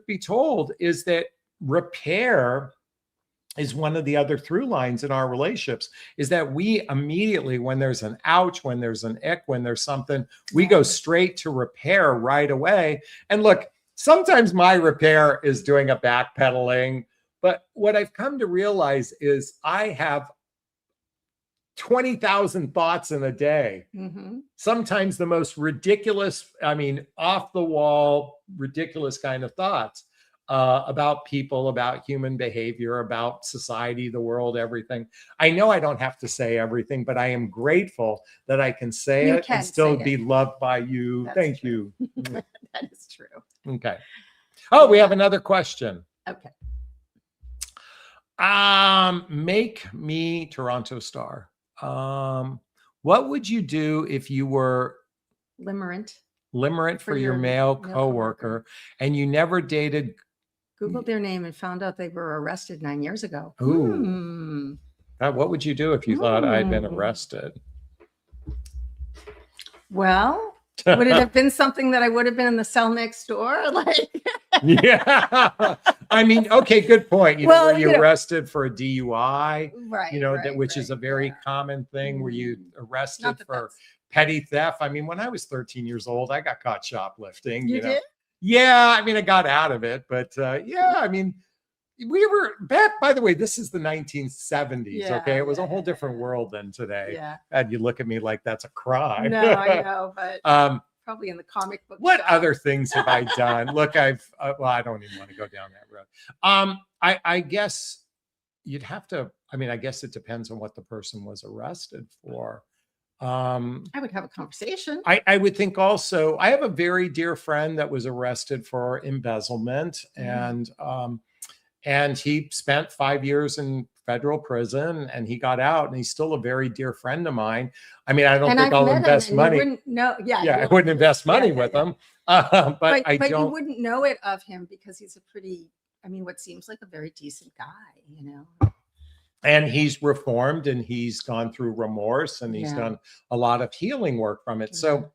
be told, is that repair is one of the other through lines in our relationships, is that we immediately, when there's an ouch, when there's an ick, when there's something, we go straight to repair right away. And look, sometimes my repair is doing a backpedaling, but what I've come to realize is I have 20,000 thoughts in a day. Sometimes the most ridiculous, I mean, off the wall, ridiculous kind of thoughts. About people, about human behavior, about society, the world, everything. I know I don't have to say everything, but I am grateful that I can say it and still be loved by you. Thank you. That is true. Okay. Oh, we have another question. Okay. Make me Toronto Star. What would you do if you were limerent for your male coworker and you never dated? Googled their name and found out they were arrested 9 years ago. Ooh. What would you do if you thought I'd been arrested? Well, would it have been something that I would have been in the cell next door? Like, yeah. I mean, okay, good point. Were you arrested for a DUI? Right. You know, which is a very common thing. Were you arrested for petty theft? I mean, when I was 13 years old, I got caught shoplifting. You did? Yeah, I mean, I got out of it, but yeah, I mean, we were back, by the way, this is the 1970s, okay? It was a whole different world than today. Yeah. And you look at me like that's a crime. No, I know, but probably in the comic book. What other things have I done? Look, well, I don't even want to go down that road. I guess you'd have to, I mean, I guess it depends on what the person was arrested for. I would have a conversation. I would think also, I have a very dear friend that was arrested for embezzlement, and he spent 5 years in federal prison and he got out, and he's still a very dear friend of mine. I mean, I don't think I'll invest money. I wouldn't invest money with him. But you wouldn't know it of him because he's a pretty, I mean, what seems like a very decent guy, you know. And he's reformed and he's gone through remorse and he's done a lot of healing work from it. So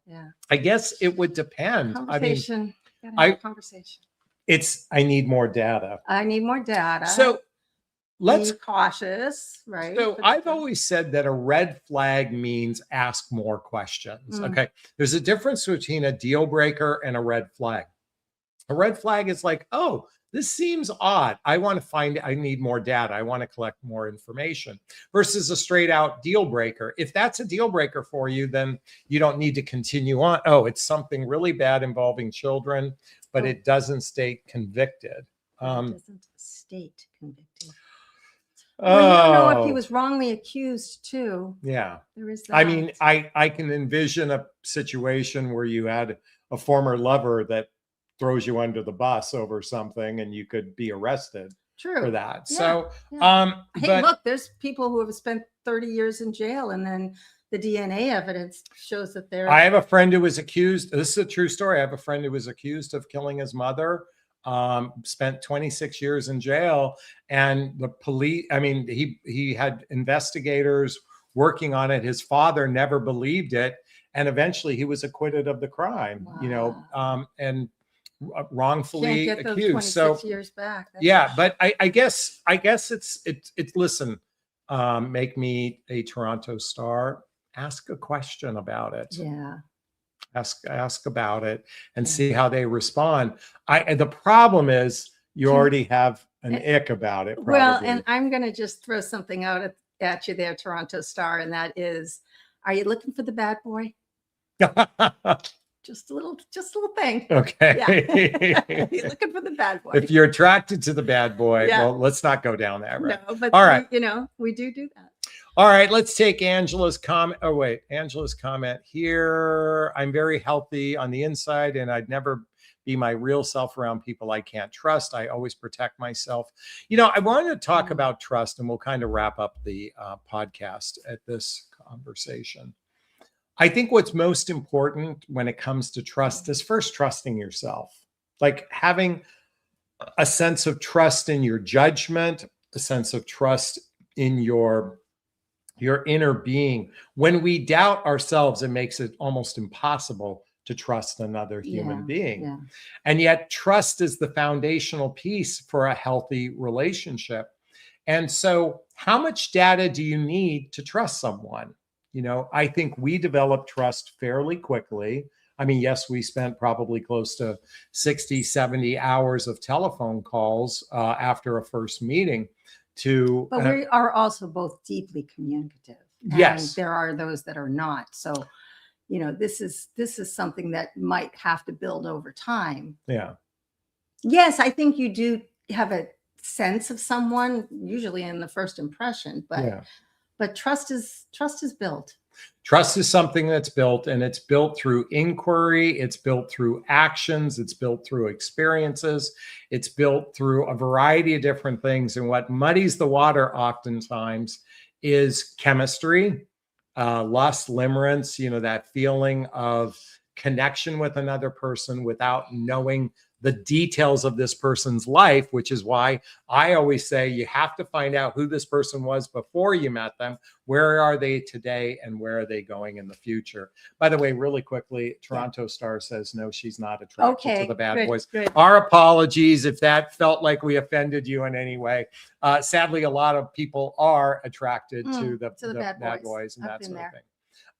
I guess it would depend. I mean, Gotta have a conversation. I need more data. I need more data. So let's be cautious, right? So I've always said that a red flag means ask more questions. Okay. There's a difference between a deal breaker and a red flag. A red flag is like, oh, this seems odd. I need more data. I want to collect more information versus a straight out deal breaker. If that's a deal breaker for you, then you don't need to continue on. Oh, it's something really bad involving children, but it doesn't state convicted. It doesn't state convicted. Well, you don't know if he was wrongly accused too. Yeah. There is that. I mean, I can envision a situation where you had a former lover that throws you under the bus over something and you could be arrested for that. Yeah. So, hey, look, there's people who have spent 30 years in jail and then the DNA evidence shows that they're. I have a friend who was accused. This is a true story. I have a friend who was accused of killing his mother. Spent 26 years in jail, and the police, I mean, he had investigators working on it. His father never believed it. And eventually he was acquitted of the crime, you know, and wrongfully Can't get those accused. 26 years back. Yeah, but I guess it's listen, make me a Toronto Star, ask a question about it. Yeah. Ask about it and see how they respond. The problem is you already have an ick about it. Probably. Well, and I'm going to just throw something out at you there, Toronto Star, and that is, are you looking for the bad boy? Just a little thing. Okay. Yeah. You're looking for the bad boy. If you're attracted to the bad boy, well, let's not go down that road. No, but all right. You know, we do that. All right, let's take Angela's comment. Oh, wait, Angela's comment here. I'm very healthy on the inside, and I'd never be my real self around people I can't trust. I always protect myself. You know, I wanted to talk about trust, and we'll kind of wrap up the podcast at this conversation. I think what's most important when it comes to trust is first trusting yourself, like having a sense of trust in your judgment, a sense of trust in your inner being. When we doubt ourselves, it makes it almost impossible to trust another human being. Yeah. And yet trust is the foundational piece for a healthy relationship. And so how much data do you need to trust someone? You know, I think we develop trust fairly quickly. I mean, yes, we spent probably close to 60, 70 hours of telephone calls after a first meeting. But we are also both deeply communicative. Yes. There are those that are not. So, you know, this is something that might have to build over time. Yeah. Yes, I think you do have a sense of someone, usually in the first impression, but trust is built. Trust is something that's built, and it's built through inquiry. It's built through actions. It's built through experiences. It's built through a variety of different things. And what muddies the water oftentimes is chemistry, lust, limerence, you know, that feeling of connection with another person without knowing the details of this person's life, which is why I always say you have to find out who this person was before you met them. Where are they today and where are they going in the future? By the way, really quickly, Toronto Star says, no, she's not attracted to the bad boys. Good. Our apologies if that felt like we offended you in any way. Sadly, a lot of people are attracted to the bad boys and that sort of thing.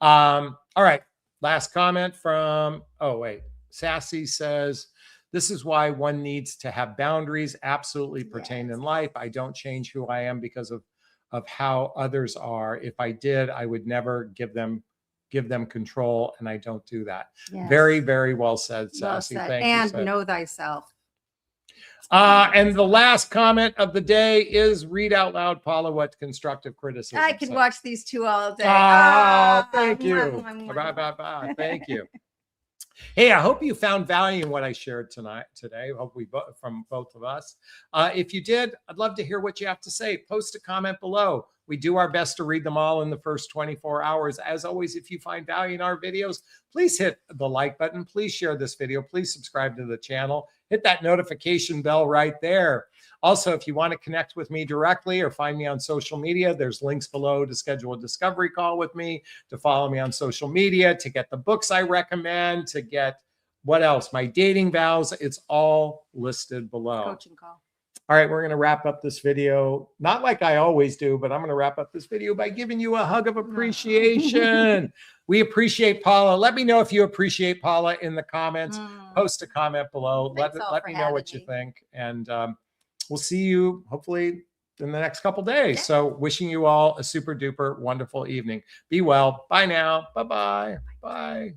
All right. Last comment from, Sassy says, this is why one needs to have boundaries absolutely pertain in life. I don't change who I am because of how others are. If I did, I would never give them control, and I don't do that. Yes. Very, very well said, Sassy. Thank you. And know thyself. And the last comment of the day is read out loud, Paula, what constructive criticism. I could watch these two all day. Thank you. Thank you. Hey, I hope you found value in what I shared today. Hope from both of us. If you did, I'd love to hear what you have to say. Post a comment below. We do our best to read them all in the first 24 hours. As always, if you find value in our videos, please hit the like button. Please share this video. Please subscribe to the channel. Hit that notification bell right there. Also, if you want to connect with me directly or find me on social media, there's links below to schedule a discovery call with me, to follow me on social media, to get the books I recommend, to get What else? My dating vows. It's all listed below. Coaching call. All right, we're going to wrap up this video. Not like I always do, but I'm going to wrap up this video by giving you a hug of appreciation. We appreciate Paula. Let me know if you appreciate Paula in the comments. Post a comment below. Thanks Let me know what you think. And we'll see you hopefully in the next couple days. So wishing you all a super duper wonderful evening. Be well. Bye now. Bye-bye. Bye.